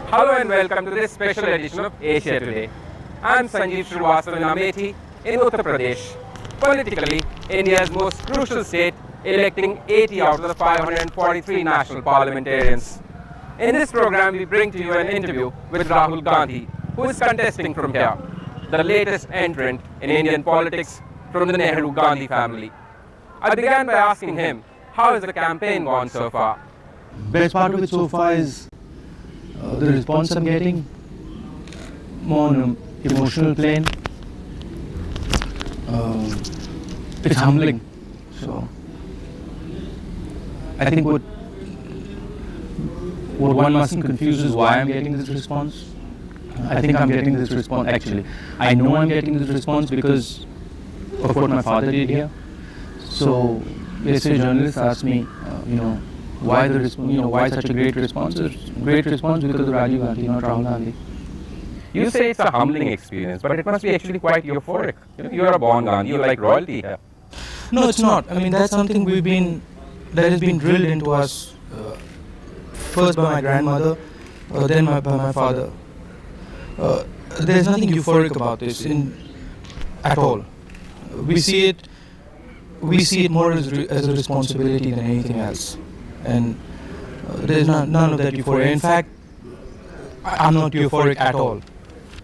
Hello and welcome to this special edition of Asia Today. I'm Sanjeev Srivastava in Amethi in Uttar Pradesh. Politically, India's most crucial state, electing 80 out of the 543 national parliamentarians. In this program, we bring to you an interview with Rahul Gandhi, who is contesting from here, the latest entrant in Indian politics from the Nehru-Gandhi family. I began by asking him, how has the campaign gone so far? Best part of it so far is the response I'm getting, more on an emotional plane. It's humbling. So I think what one mustn't confuse is why I'm getting this response. I think I'm getting this response, actually. I know I'm getting this response because of what my father did here. So let's say journalists ask me, why such a great response? It's a great response because of Rajiv Gandhi, not Rahul Gandhi. You say it's a humbling experience, but it must be actually quite euphoric. You're a born Gandhi, you're like royalty here. No, it's not. I mean, that's something that has been drilled into us first by my grandmother, then by my father. There's nothing euphoric about this at all. We see it more as a responsibility than anything else. And there's none of that euphoria. In fact, I'm not euphoric at all.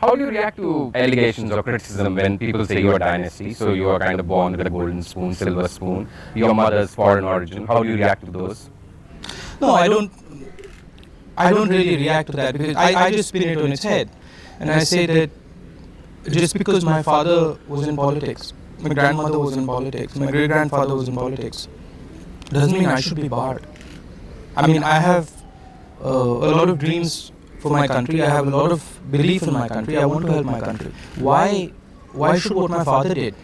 How do you react to allegations or criticism when people say you're a dynasty, so you are kind of born with a golden spoon, silver spoon, your mother's foreign origin? How do you react to those? No, I don't really react to that because I just spin it on its head. And I say that just because my father was in politics, my grandmother was in politics, my great-grandfather was in politics, doesn't mean I should be barred. I mean, I have a lot of dreams for my country. I have a lot of belief in my country. I want to help my country. Why should what my father did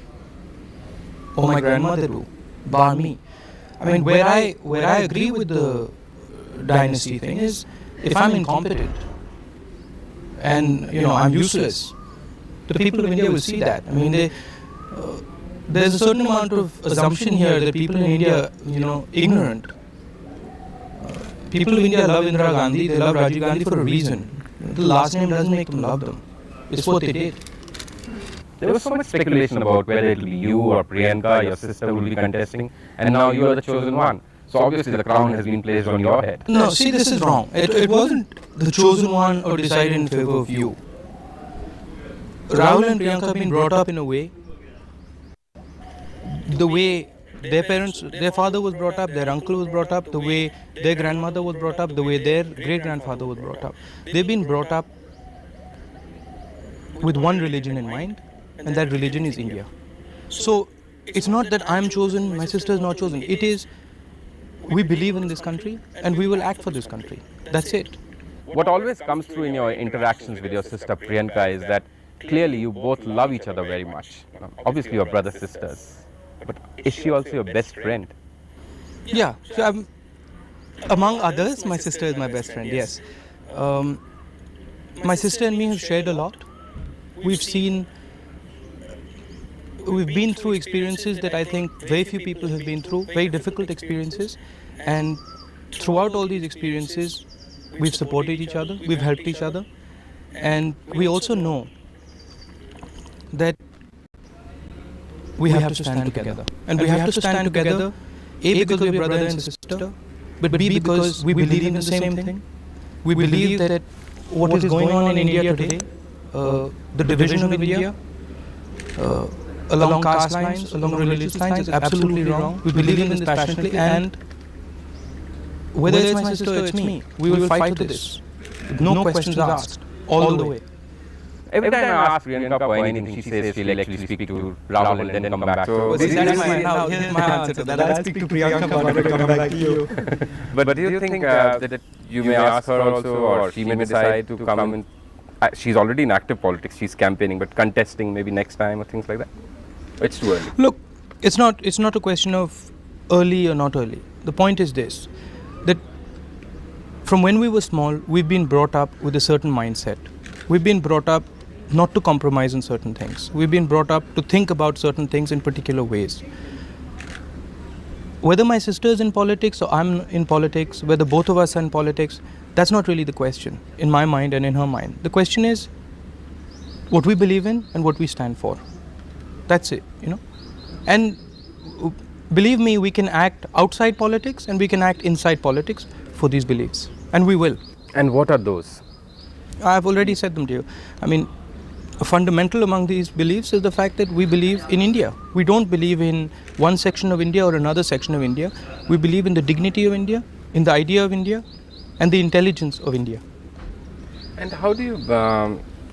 or my grandmother do bar me? I mean, where I agree with the dynasty thing is if I'm incompetent and I'm useless, the people of India will see that. I mean, there's a certain amount of assumption here that people in India, ignorant. People of India love Indira Gandhi, they love Rajiv Gandhi for a reason. The last name doesn't make them love them. It's what they did. There was so much speculation about whether it will be you or Priyanka, your sister, will be contesting, and now you are the chosen one. So obviously the crown has been placed on your head. No, see, this is wrong. It wasn't the chosen one or decided in favor of you. Rahul and Priyanka have been brought up in a way, the way their father was brought up, their uncle was brought up, the way their grandmother was brought up, the way their great-grandfather was brought up. They've been brought up with one religion in mind, and that religion is India. So it's not that I'm chosen, my sister is not chosen. It is, we believe in this country and we will act for this country. That's it. What always comes through in your interactions with your sister Priyanka is that clearly you both love each other very much. Obviously you're brother sisters. But is she also your best friend? Yeah, so among others, my sister is my best friend, yes. My sister and me have shared a lot. We've been through experiences that I think very few people have been through, very difficult experiences. And throughout all these experiences, we've supported each other, we've helped each other. And we also know that we have to stand together. And we have to stand together, A, because we're brother and sister, but B, because we believe in the same thing. We believe that what is going on in India today, the division of India, along caste lines, along religious lines, is absolutely wrong. We believe in this passionately, and whether it's my sister or it's me, we will fight for this. No questions asked, all the way. Every time I ask Priyanka for anything, she says she'll actually speak to Rahul and then come back. So here's my answer to that. I'll speak to Priyanka, but I will come back to you. But do you think that you may ask her also, or she may decide to come in? She's already in active politics, she's campaigning, but contesting maybe next time or things like that? It's too early. Look, it's not a question of early or not early. The point is this, that from when we were small, we've been brought up with a certain mindset. We've been brought up not to compromise on certain things. We've been brought up to think about certain things in particular ways. Whether my sister is in politics or I'm in politics, whether both of us are in politics, That's not really the question in my mind and in her mind. The question is what we believe in and what we stand for. That's it, And believe me, we can act outside politics and we can act inside politics for these beliefs. And we will. And what are those? I've already said them to you. I mean, fundamental among these beliefs is the fact that we believe in India. We don't believe in one section of India or another section of India. We believe in the dignity of India, in the idea of India, and the intelligence of India. And how do you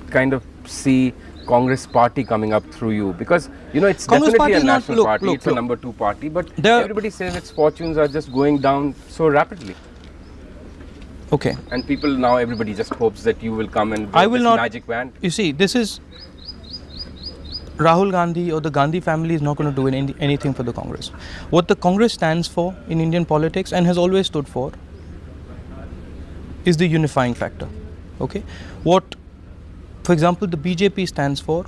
kind of see Congress party coming up through you? Because, it's Congress definitely a party is national party. It's a number 2 party. But everybody says its fortunes are just going down so rapidly. Okay. And people now, everybody just hopes that you will come and I will this not, magic wand. You see, this is Rahul Gandhi or the Gandhi family is not going to do anything for the Congress. What the Congress stands for in Indian politics and has always stood for is the unifying factor. Okay? What, for example, the BJP stands for,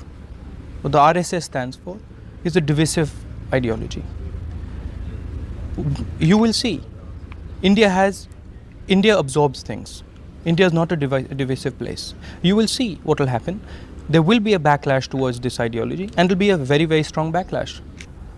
or the RSS stands for, is a divisive ideology. You will see, India absorbs things. India is not a divisive place. You will see what will happen. There will be a backlash towards this ideology, and it will be a very, very strong backlash.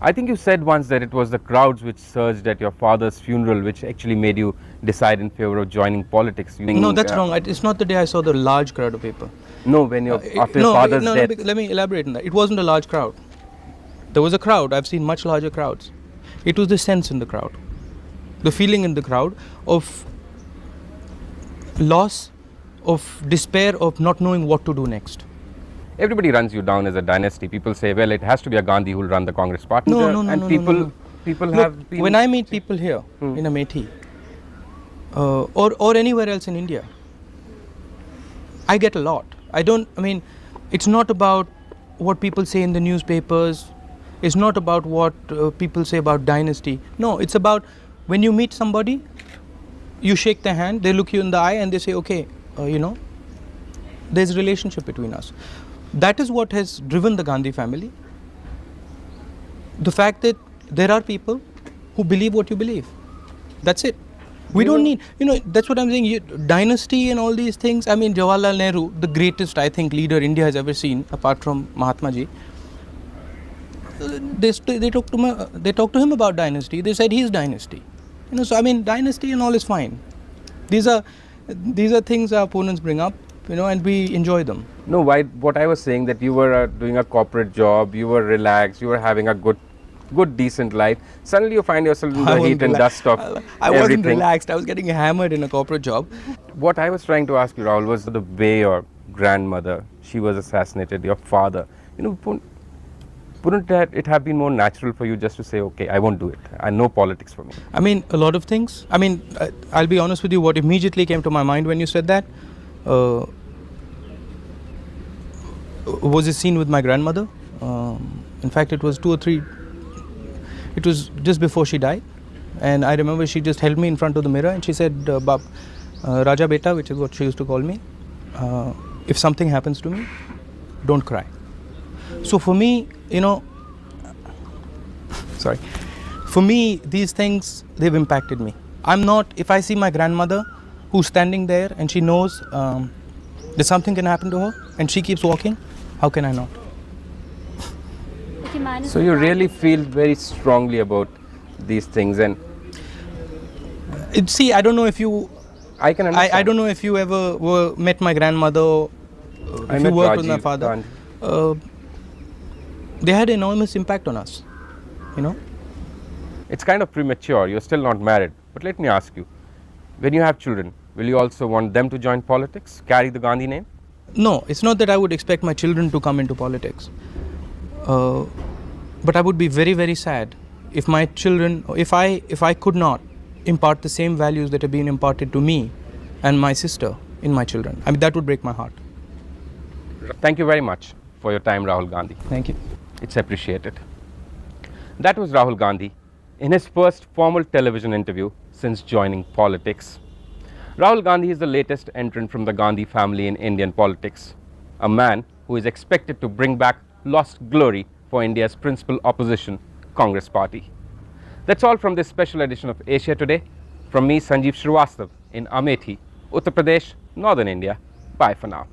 I think you said once that it was the crowds which surged at your father's funeral which actually made you decide in favor of joining politics. No, that's wrong. It's not the day I saw the large crowd of people. No, when after your father's death. Let me elaborate on that. It wasn't a large crowd. There was a crowd. I've seen much larger crowds. It was the sense in the crowd, the feeling in the crowd of loss, of despair, of not knowing what to do next. Everybody runs you down as a dynasty. People say, well, it has to be a Gandhi who will run the Congress party. No. People Look, have been... When I meet people here in Amethi or anywhere else in India, I get a lot. It's not about what people say in the newspapers. It's not about what people say about dynasty. No, it's about when you meet somebody, you shake their hand, they look you in the eye and they say, okay, there's a relationship between us. That is what has driven the Gandhi family. The fact that there are people who believe what you believe. That's it. We don't need, that's what I'm saying. Dynasty and all these things. I mean, Jawaharlal Nehru, the greatest, I think, leader India has ever seen, apart from Mahatma Ji. They talked to him about dynasty. They said he's dynasty. Dynasty and all is fine. These are things our opponents bring up, and we enjoy them. No, what I was saying that you were doing a corporate job, you were relaxed, you were having a good, decent life. Suddenly you find yourself in the heat and dust of I wasn't relaxed. I was getting hammered in a corporate job. What I was trying to ask you, Rahul, was the way your grandmother, she was assassinated, your father. Wouldn't it have been more natural for you just to say, okay, I won't do it. No politics for me. A lot of things. I'll be honest with you, what immediately came to my mind when you said that was a scene with my grandmother. In fact, it was it was just before she died. And I remember she just held me in front of the mirror and she said, Bab, Raja Beta, which is what she used to call me, if something happens to me, don't cry. So for me, for me, these things, they've impacted me. If I see my grandmother who's standing there and she knows that something can happen to her and she keeps walking, how can I not? So you really feel very strongly about these things, and see, I don't know if you... I can understand. I don't know if you ever met my grandmother, if you worked with my father. They had enormous impact on us, It's kind of premature, you're still not married. But let me ask you, when you have children, will you also want them to join politics, carry the Gandhi name? No, it's not that I would expect my children to come into politics. But I would be very, very sad if my children, if I could not impart the same values that have been imparted to me and my sister in my children. That would break my heart. Thank you very much for your time, Rahul Gandhi. Thank you. It's appreciated. That was Rahul Gandhi in his first formal television interview since joining politics. Rahul Gandhi is the latest entrant from the Gandhi family in Indian politics, a man who is expected to bring back lost glory for India's principal opposition, Congress Party. That's all from this special edition of Asia Today. From me, Sanjeev Srivastava in Amethi, Uttar Pradesh, northern India. Bye for now.